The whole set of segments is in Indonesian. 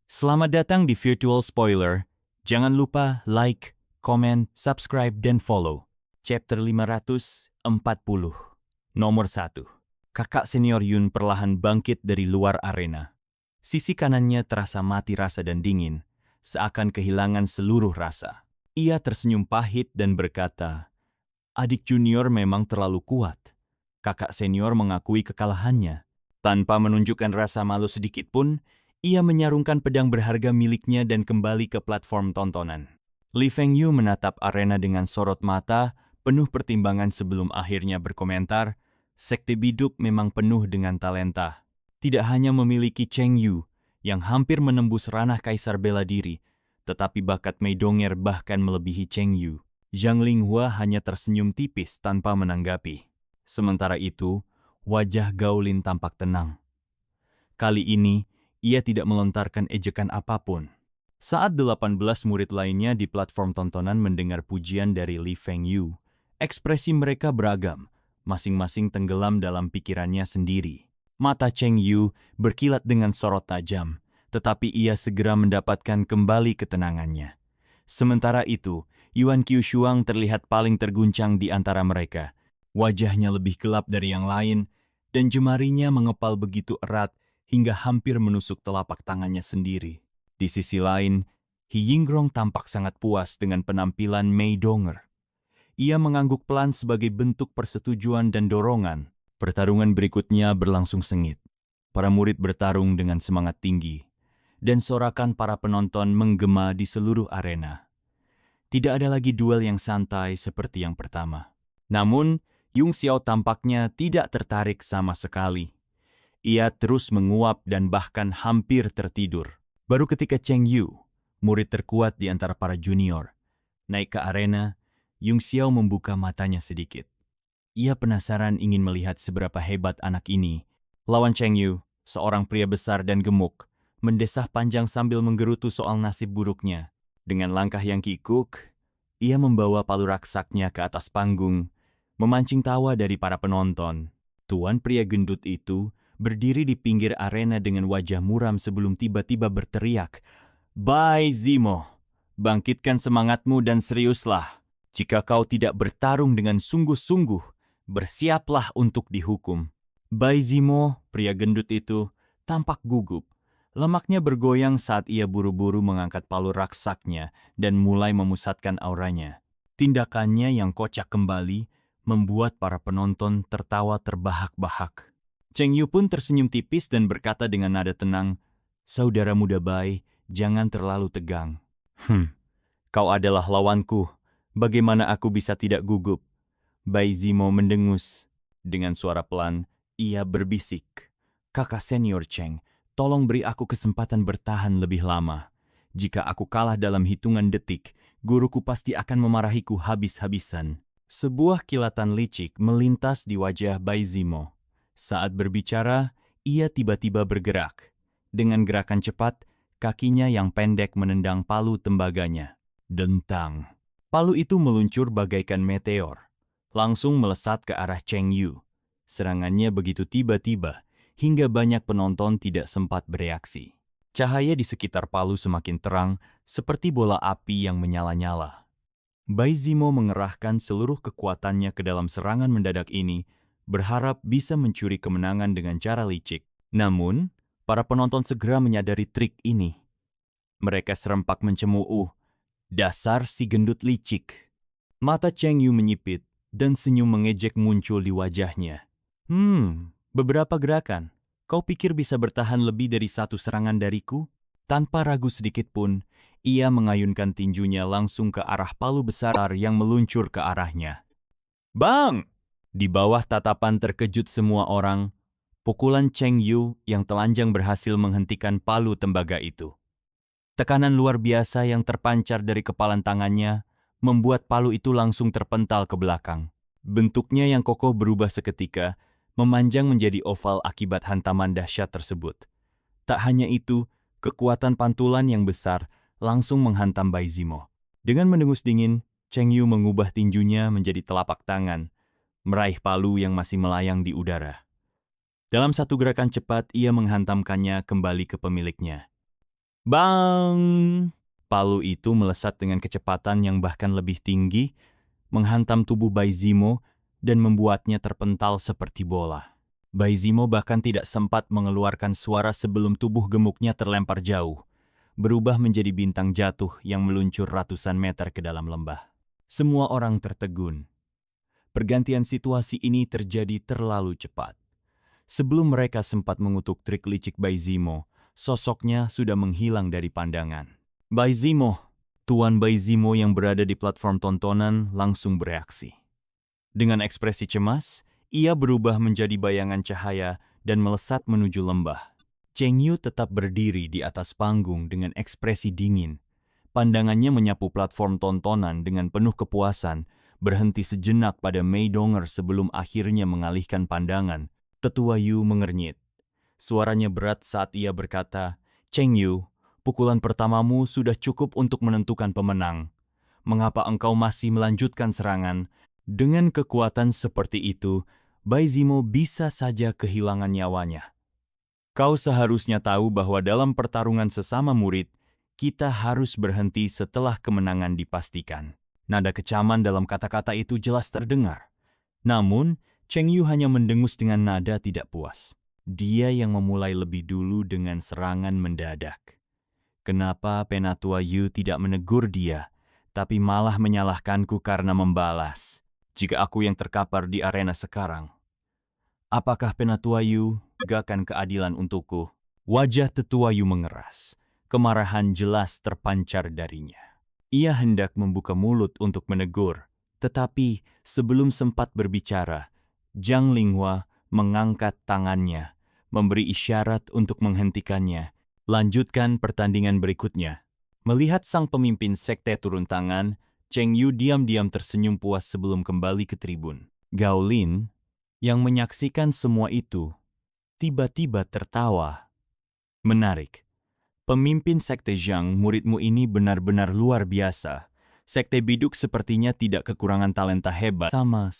Selamat datang di Virtual Spoiler. Jangan lupa like, komen, subscribe, dan follow. Chapter 540. Nomor 1. Kakak senior Yun perlahan bangkit dari luar arena. Sisi kanannya terasa mati rasa dan dingin, seakan kehilangan seluruh rasa. Ia tersenyum pahit dan berkata, "Adik junior memang terlalu kuat." Kakak senior mengakui kekalahannya. Tanpa menunjukkan rasa malu sedikit pun, ia menyarungkan pedang berharga miliknya dan kembali ke platform tontonan. Li Fengyu menatap arena dengan sorot mata, penuh pertimbangan sebelum akhirnya berkomentar, "Sekte Biduk memang penuh dengan talenta. Tidak hanya memiliki Cheng Yu, yang hampir menembus ranah kaisar bela diri, tetapi bakat Mei Donger bahkan melebihi Cheng Yu." Zhang Linghua hanya tersenyum tipis tanpa menanggapi. Sementara itu, wajah Gao Lin tampak tenang. Kali ini, ia tidak melontarkan ejekan apapun. Saat 18 murid lainnya di platform tontonan mendengar pujian dari Li Fengyu, ekspresi mereka beragam, masing-masing tenggelam dalam pikirannya sendiri. Mata Cheng Yu berkilat dengan sorot tajam, tetapi ia segera mendapatkan kembali ketenangannya. Sementara itu, Yuan Qiushuang terlihat paling terguncang di antara mereka. Wajahnya lebih gelap dari yang lain, dan jemarinya mengepal begitu erat hingga hampir menusuk telapak tangannya sendiri. Di sisi lain, He Yingrong tampak sangat puas dengan penampilan Mei Donger. Ia mengangguk pelan sebagai bentuk persetujuan dan dorongan. Pertarungan berikutnya berlangsung sengit. Para murid bertarung dengan semangat tinggi, dan sorakan para penonton menggema di seluruh arena. Tidak ada lagi duel yang santai seperti yang pertama. Namun, Yung Xiao tampaknya tidak tertarik sama sekali. Ia terus menguap dan bahkan hampir tertidur. Baru ketika Cheng Yu, murid terkuat di antara para junior, naik ke arena, Yung Xiao membuka matanya sedikit. Ia penasaran ingin melihat seberapa hebat anak ini. Lawan Cheng Yu, seorang pria besar dan gemuk, mendesah panjang sambil menggerutu soal nasib buruknya. Dengan langkah yang kikuk, ia membawa palu raksaknya ke atas panggung, memancing tawa dari para penonton. Tuan pria gendut itu berdiri di pinggir arena dengan wajah muram sebelum tiba-tiba berteriak, "Bai Zimo, bangkitkan semangatmu dan seriuslah. Jika kau tidak bertarung dengan sungguh-sungguh, bersiaplah untuk dihukum." Bai Zimo, pria gendut itu, tampak gugup. Lemaknya bergoyang saat ia buru-buru mengangkat palu raksaknya dan mulai memusatkan auranya. Tindakannya yang kocak kembali membuat para penonton tertawa terbahak-bahak. Cheng Yu pun tersenyum tipis dan berkata dengan nada tenang, "Saudara muda Bai, jangan terlalu tegang." Kau adalah lawanku. Bagaimana aku bisa tidak gugup?" Bai Zimo mendengus. Dengan suara pelan, ia berbisik, "Kakak senior Cheng, tolong beri aku kesempatan bertahan lebih lama. Jika aku kalah dalam hitungan detik, guruku pasti akan memarahiku habis-habisan." Sebuah kilatan licik melintas di wajah Bai Zimo. Saat berbicara, ia tiba-tiba bergerak. Dengan gerakan cepat, kakinya yang pendek menendang palu tembaganya. Dentang. Palu itu meluncur bagaikan meteor, langsung melesat ke arah Cheng Yu. Serangannya begitu tiba-tiba, hingga banyak penonton tidak sempat bereaksi. Cahaya di sekitar palu semakin terang, seperti bola api yang menyala-nyala. Bai Zimo mengerahkan seluruh kekuatannya ke dalam serangan mendadak ini, berharap bisa mencuri kemenangan dengan cara licik. Namun, para penonton segera menyadari trik ini. Mereka serempak mencemooh, "Dasar si gendut licik." Mata Cheng Yu menyipit, dan senyum mengejek muncul di wajahnya. Beberapa gerakan. Kau pikir bisa bertahan lebih dari satu serangan dariku?" Tanpa ragu sedikit pun, ia mengayunkan tinjunya langsung ke arah palu besar yang meluncur ke arahnya. "Bang!" Di bawah tatapan terkejut semua orang, pukulan Cheng Yu yang telanjang berhasil menghentikan palu tembaga itu. Tekanan luar biasa yang terpancar dari kepalan tangannya membuat palu itu langsung terpental ke belakang. Bentuknya yang kokoh berubah seketika, memanjang menjadi oval akibat hantaman dahsyat tersebut. Tak hanya itu, kekuatan pantulan yang besar langsung menghantam Bai Zimo. Dengan mendengus dingin, Cheng Yu mengubah tinjunya menjadi telapak tangan, meraih palu yang masih melayang di udara. Dalam satu gerakan cepat, ia menghantamkannya kembali ke pemiliknya. Bang! Palu itu melesat dengan kecepatan yang bahkan lebih tinggi, menghantam tubuh Baizimo dan membuatnya terpental seperti bola. Baizimo bahkan tidak sempat mengeluarkan suara sebelum tubuh gemuknya terlempar jauh, berubah menjadi bintang jatuh yang meluncur ratusan meter ke dalam lembah. Semua orang tertegun. Pergantian situasi ini terjadi terlalu cepat. Sebelum mereka sempat mengutuk trik licik Baizimo, sosoknya sudah menghilang dari pandangan. Baizimo, Tuan Baizimo yang berada di platform tontonan langsung bereaksi. Dengan ekspresi cemas, ia berubah menjadi bayangan cahaya dan melesat menuju lembah. Cheng Yu tetap berdiri di atas panggung dengan ekspresi dingin. Pandangannya menyapu platform tontonan dengan penuh kepuasan, berhenti sejenak pada Mei Donger sebelum akhirnya mengalihkan pandangan. Tetua Yu mengernyit. Suaranya berat saat ia berkata, "Cheng Yu, pukulan pertamamu sudah cukup untuk menentukan pemenang. Mengapa engkau masih melanjutkan serangan? Dengan kekuatan seperti itu, Baizimo bisa saja kehilangan nyawanya. Kau seharusnya tahu bahwa dalam pertarungan sesama murid, kita harus berhenti setelah kemenangan dipastikan." Nada kecaman dalam kata-kata itu jelas terdengar. Namun, Cheng Yu hanya mendengus dengan nada tidak puas. Dia yang memulai lebih dulu dengan serangan mendadak. Kenapa Penatua Yu tidak menegur dia, tapi malah menyalahkanku karena membalas? Jika aku yang terkapar di arena sekarang, apakah Penatua Yu gakkan keadilan untukku? Wajah Tetua Yu mengeras. Kemarahan jelas terpancar darinya. Ia hendak membuka mulut untuk menegur, tetapi sebelum sempat berbicara, Zhang Linghua mengangkat tangannya, memberi isyarat untuk menghentikannya. Lanjutkan pertandingan berikutnya. Melihat sang pemimpin sekte turun tangan, Cheng Yu diam-diam tersenyum puas sebelum kembali ke tribun. Gao Lin, yang menyaksikan semua itu, tiba-tiba tertawa. Menarik. Pemimpin sekte Zhang, muridmu ini benar-benar luar biasa. Sekte biduk sepertinya tidak kekurangan talenta hebat. Sama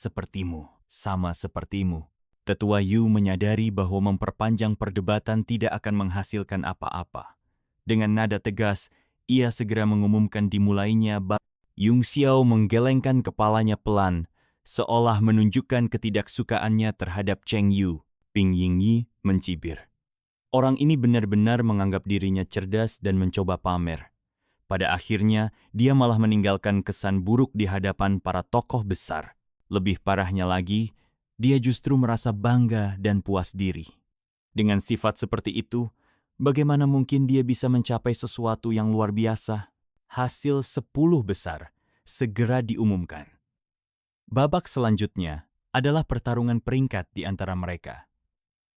sepertimu. Tetua Yu menyadari bahwa memperpanjang perdebatan tidak akan menghasilkan apa-apa. Dengan nada tegas, ia segera mengumumkan dimulainya bab. Yung Xiao menggelengkan kepalanya pelan, seolah menunjukkan ketidaksukaannya terhadap Cheng Yu. Ping Yingyi mencibir. Orang ini benar-benar menganggap dirinya cerdas dan mencoba pamer. Pada akhirnya, dia malah meninggalkan kesan buruk di hadapan para tokoh besar. Lebih parahnya lagi, dia justru merasa bangga dan puas diri. Dengan sifat seperti itu, bagaimana mungkin dia bisa mencapai sesuatu yang luar biasa? Hasil 10 besar segera diumumkan. Babak selanjutnya adalah pertarungan peringkat di antara mereka.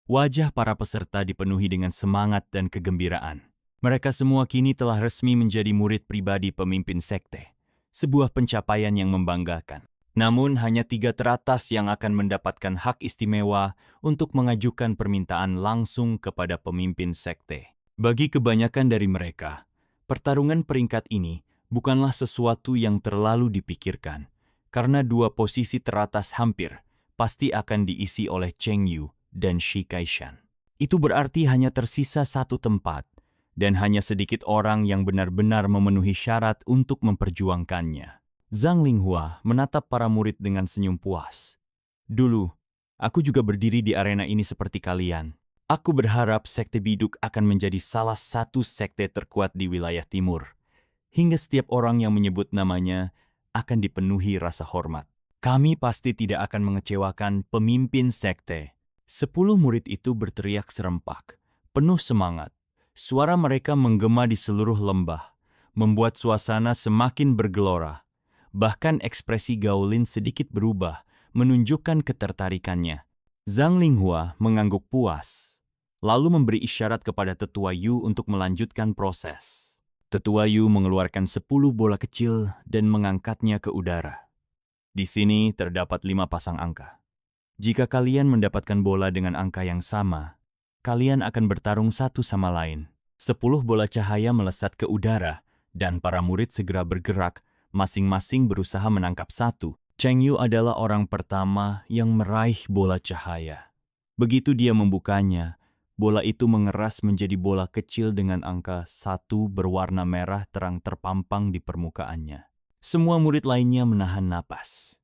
Wajah para peserta dipenuhi dengan semangat dan kegembiraan. Mereka semua kini telah resmi menjadi murid pribadi pemimpin sekte. Sebuah pencapaian yang membanggakan. Namun hanya 3 teratas yang akan mendapatkan hak istimewa untuk mengajukan permintaan langsung kepada pemimpin sekte. Bagi kebanyakan dari mereka, pertarungan peringkat ini bukanlah sesuatu yang terlalu dipikirkan, karena 2 posisi teratas hampir pasti akan diisi oleh Cheng Yu dan Shi Kaishan. Itu berarti hanya tersisa 1 tempat, dan hanya sedikit orang yang benar-benar memenuhi syarat untuk memperjuangkannya. Zhang Linghua menatap para murid dengan senyum puas. Dulu, aku juga berdiri di arena ini seperti kalian. Aku berharap sekte biduk akan menjadi salah satu sekte terkuat di wilayah timur, hingga setiap orang yang menyebut namanya akan dipenuhi rasa hormat. Kami pasti tidak akan mengecewakan pemimpin sekte. 10 murid itu berteriak serempak, penuh semangat. Suara mereka menggema di seluruh lembah, membuat suasana semakin bergelora. Bahkan ekspresi Gao Lin sedikit berubah, menunjukkan ketertarikannya. Zhang Linghua mengangguk puas, lalu memberi isyarat kepada Tetua Yu untuk melanjutkan proses. Tetua Yu mengeluarkan 10 bola kecil dan mengangkatnya ke udara. Di sini terdapat 5 pasang angka. Jika kalian mendapatkan bola dengan angka yang sama, kalian akan bertarung satu sama lain. 10 bola cahaya melesat ke udara, dan para murid segera bergerak, masing-masing berusaha menangkap satu. Cheng Yu adalah orang pertama yang meraih bola cahaya. Begitu dia membukanya, bola itu mengeras menjadi bola kecil dengan angka 1 berwarna merah terang terpampang di permukaannya. Semua murid lainnya menahan napas.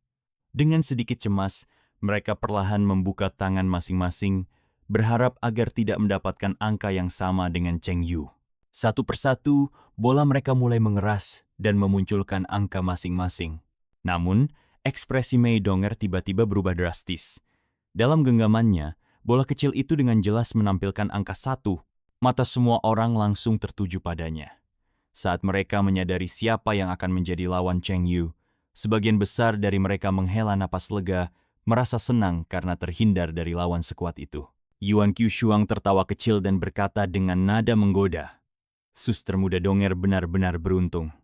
Dengan sedikit cemas, mereka perlahan membuka tangan masing-masing, berharap agar tidak mendapatkan angka yang sama dengan Cheng Yu. Satu persatu, bola mereka mulai mengeras dan memunculkan angka masing-masing. Namun, ekspresi Mei Donger tiba-tiba berubah drastis. Dalam genggamannya, bola kecil itu dengan jelas menampilkan angka 1. Mata semua orang langsung tertuju padanya. Saat mereka menyadari siapa yang akan menjadi lawan Cheng Yu, sebagian besar dari mereka menghela napas lega, merasa senang karena terhindar dari lawan sekuat itu. Yuan Qiushuang tertawa kecil dan berkata dengan nada menggoda, "Suster muda Donger benar-benar beruntung.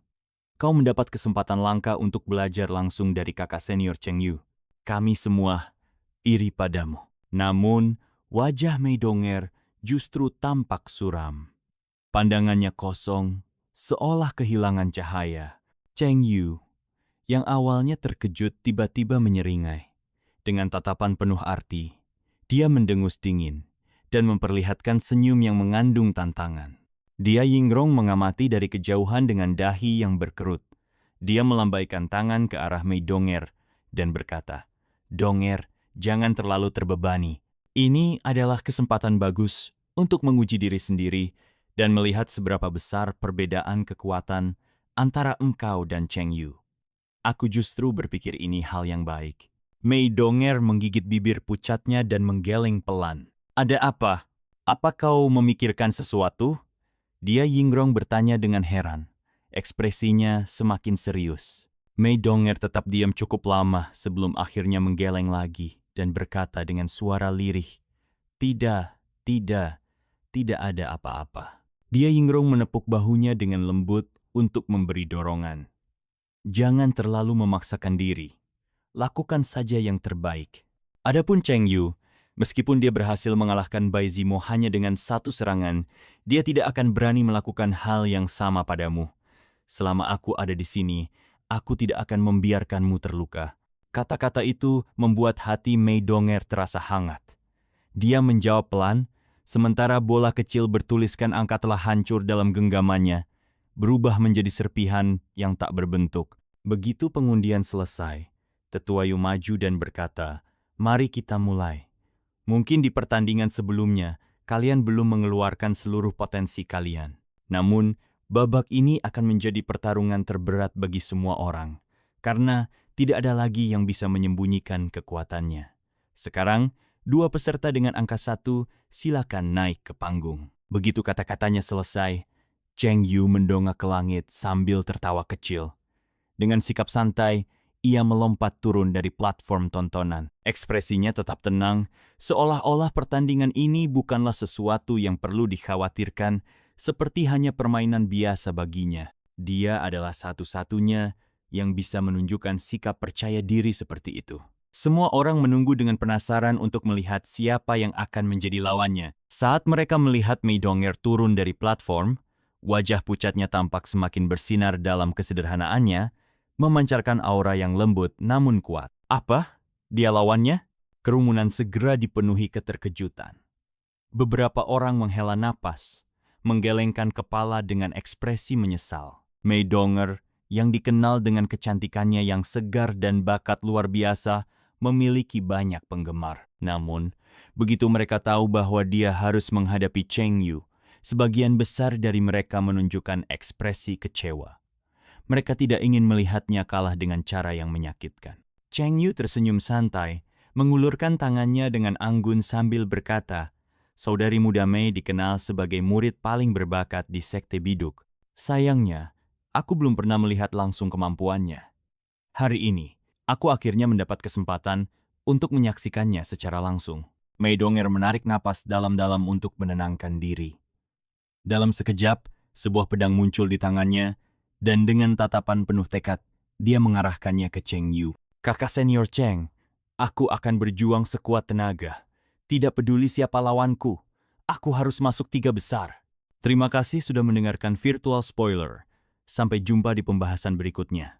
Kau mendapat kesempatan langka untuk belajar langsung dari kakak senior Cheng Yu. Kami semua iri padamu." Namun, wajah Mei Donger justru tampak suram. Pandangannya kosong, seolah kehilangan cahaya. Cheng Yu, yang awalnya terkejut, tiba-tiba menyeringai. Dengan tatapan penuh arti, dia mendengus dingin dan memperlihatkan senyum yang mengandung tantangan. Dia Yingrong mengamati dari kejauhan dengan dahi yang berkerut. Dia melambaikan tangan ke arah Mei Donger dan berkata, "Donger, jangan terlalu terbebani. Ini adalah kesempatan bagus untuk menguji diri sendiri dan melihat seberapa besar perbedaan kekuatan antara engkau dan Cheng Yu. Aku justru berpikir ini hal yang baik." Mei Donger menggigit bibir pucatnya dan menggeleng pelan. "Ada apa? Apa kau memikirkan sesuatu?" Dia Yingrong bertanya dengan heran. Ekspresinya semakin serius. Mei Donger tetap diam cukup lama sebelum akhirnya menggeleng lagi dan berkata dengan suara lirih, "Tidak, tidak ada apa-apa." Dia Yingrong menepuk bahunya dengan lembut untuk memberi dorongan. "Jangan terlalu memaksakan diri. Lakukan saja yang terbaik." Adapun Cheng Yu, meskipun dia berhasil mengalahkan Bai Zimo hanya dengan 1 serangan, dia tidak akan berani melakukan hal yang sama padamu. "Selama aku ada di sini, aku tidak akan membiarkanmu terluka." Kata-kata itu membuat hati Mei Donger terasa hangat. Dia menjawab pelan, sementara bola kecil bertuliskan angka telah hancur dalam genggamannya, berubah menjadi serpihan yang tak berbentuk. Begitu pengundian selesai, Tetua Yu maju dan berkata, "Mari kita mulai. Mungkin di pertandingan sebelumnya, kalian belum mengeluarkan seluruh potensi kalian. Namun, babak ini akan menjadi pertarungan terberat bagi semua orang, karena tidak ada lagi yang bisa menyembunyikan kekuatannya. Sekarang, 2 peserta dengan angka 1 silakan naik ke panggung." Begitu kata-katanya selesai, Cheng Yu mendongak ke langit sambil tertawa kecil. Dengan sikap santai, ia melompat turun dari platform tontonan. Ekspresinya tetap tenang, seolah-olah pertandingan ini bukanlah sesuatu yang perlu dikhawatirkan, seperti hanya permainan biasa baginya. Dia adalah satu-satunya yang bisa menunjukkan sikap percaya diri seperti itu. Semua orang menunggu dengan penasaran untuk melihat siapa yang akan menjadi lawannya. Saat mereka melihat Mei Donger turun dari platform, wajah pucatnya tampak semakin bersinar dalam kesederhanaannya, memancarkan aura yang lembut namun kuat. "Apa? Dia lawannya?" Kerumunan segera dipenuhi keterkejutan. Beberapa orang menghela napas, menggelengkan kepala dengan ekspresi menyesal. Mei Donger, yang dikenal dengan kecantikannya yang segar dan bakat luar biasa, memiliki banyak penggemar. Namun, begitu mereka tahu bahwa dia harus menghadapi Cheng Yu, sebagian besar dari mereka menunjukkan ekspresi kecewa. Mereka tidak ingin melihatnya kalah dengan cara yang menyakitkan. Cheng Yu tersenyum santai, mengulurkan tangannya dengan anggun sambil berkata, "Saudari muda Mei dikenal sebagai murid paling berbakat di Sekte Biduk. Sayangnya, aku belum pernah melihat langsung kemampuannya. Hari ini, aku akhirnya mendapat kesempatan untuk menyaksikannya secara langsung." Mei Donger menarik napas dalam-dalam untuk menenangkan diri. Dalam sekejap, sebuah pedang muncul di tangannya, dan dengan tatapan penuh tekad, dia mengarahkannya ke Cheng Yu. "Kakak senior Cheng, aku akan berjuang sekuat tenaga. Tidak peduli siapa lawanku, aku harus masuk 3 besar." Terima kasih sudah mendengarkan Virtual Spoiler. Sampai jumpa di pembahasan berikutnya.